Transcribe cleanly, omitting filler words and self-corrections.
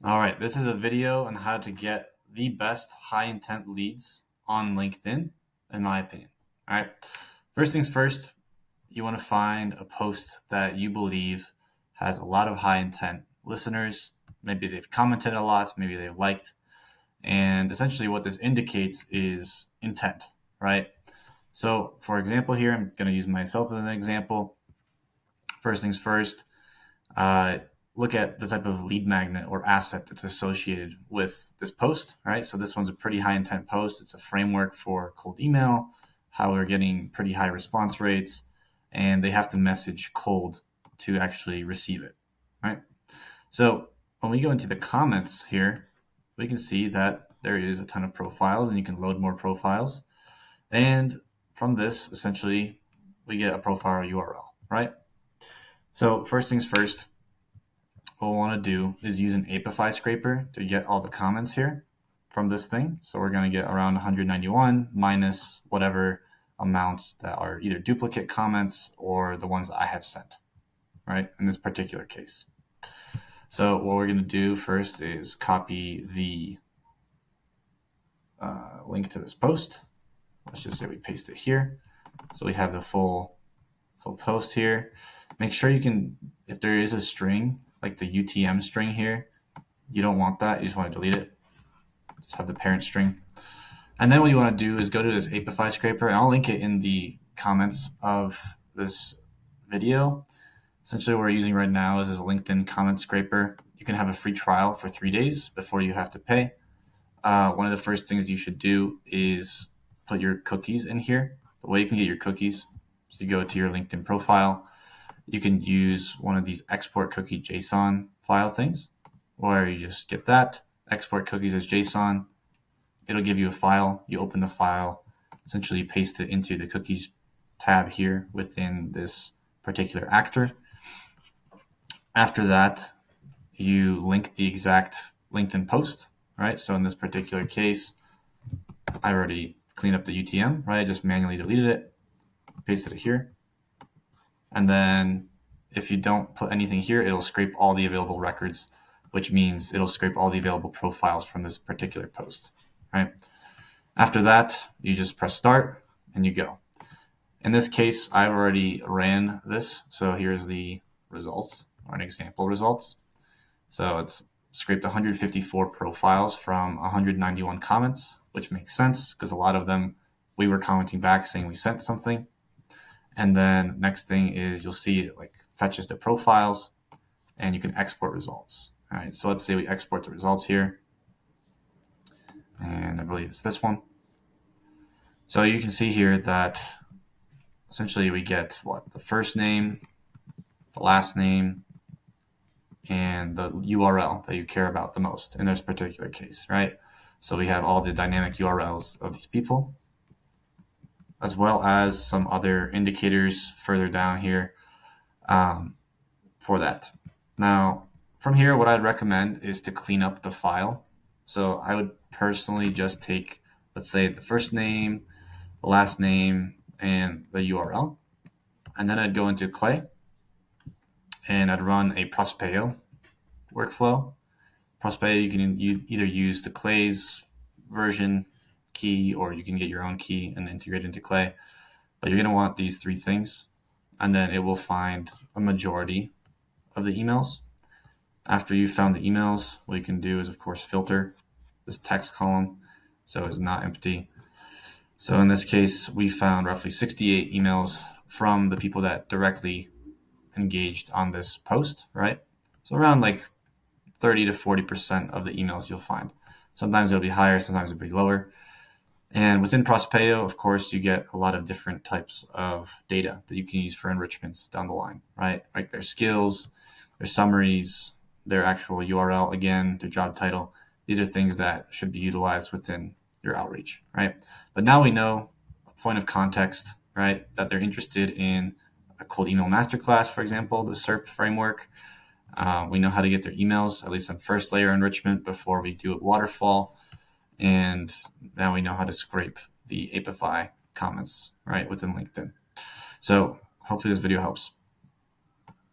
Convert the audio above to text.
All right, this is a video on how to get the best high intent leads on LinkedIn, in my opinion. All right, first things first, you want to find a post that you believe has a lot of high intent listeners. Maybe they've commented a lot, maybe they've liked. And essentially, what this indicates is intent, right? So, for example, here, I'm going to use myself as an example. First things first, look at the type of lead magnet or asset that's associated with this post, right? So this one's a pretty high intent post. It's a framework for cold email, how we're getting pretty high response rates, and they have to message cold to actually receive it, right? So when we go into the comments here, we can see that there is a ton of profiles and you can load more profiles. And from this, essentially, we get a profile URL, right? So first things first, what we want to do is use an Apify scraper to get all the comments here from this thing. So we're going to get around 191 minus whatever amounts that are either duplicate comments or the ones that I have sent, right? In this particular case. So what we're going to do first is copy the link to this post. Let's just say we paste it here. So we have the full post here. Make sure you can, if there is a string, like the UTM string here, you don't want that. You just want to delete it. Just have the parent string. And then what you want to do is go to this Apify scraper, and I'll link it in the comments of this video. Essentially what we're using right now is this LinkedIn comment scraper. You can have a free trial for 3 days before you have to pay. One of the first things you should do is put your cookies in here. The way you can get your cookies, so you go to your LinkedIn profile. You can use one of these export cookie JSON file things, where you just get that, export cookies as JSON. It'll give you a file. You open the file, essentially paste it into the cookies tab here within this particular actor. After that, you link the exact LinkedIn post, right? So in this particular case, I already cleaned up the UTM, right? I just manually deleted it, pasted it here. And then if you don't put anything here, it'll scrape all the available records, which means it'll scrape all the available profiles from this particular post, right? After that, you just press start and you go. In this case, I've already ran this. So here's the results, or an example results. So it's scraped 154 profiles from 191 comments, which makes sense because a lot of them we were commenting back saying we sent something. And then next thing is you'll see it like fetches the profiles and you can export results. All right, so let's say we export the results here. And I believe it's this one. So you can see here that essentially we get what? The first name, the last name, and the URL that you care about the most in this particular case, right? So we have all the dynamic URLs of these people, as well as some other indicators further down here for that. Now, from here, what I'd recommend is to clean up the file. So I would personally just take, let's say, the first name, the last name, and the URL. And then I'd go into Clay and I'd run a Prospeo workflow. Prospeo, you can either use the Clay's version key or you can get your own key and integrate into Clay. But you're going to want these three things, and then it will find a majority of the emails. After you've found the emails, what you can do is, of course, filter this text column so it's not empty. So in this case, we found roughly 68 emails from the people that directly engaged on this post, right? So around like 30 to 40% of the emails you'll find. Sometimes it'll be higher, sometimes it'll be lower. And within Prospeo, of course, you get a lot of different types of data that you can use for enrichments down the line, right? Like their skills, their summaries, their actual URL, again, their job title. These are things that should be utilized within your outreach, right? But now we know a point of context, right? That they're interested in a cold email masterclass, for example, the SERP framework. We know how to get their emails, at least on first layer enrichment before we do a waterfall. And now we know how to scrape the Apify comments, right, within LinkedIn. So hopefully this video helps.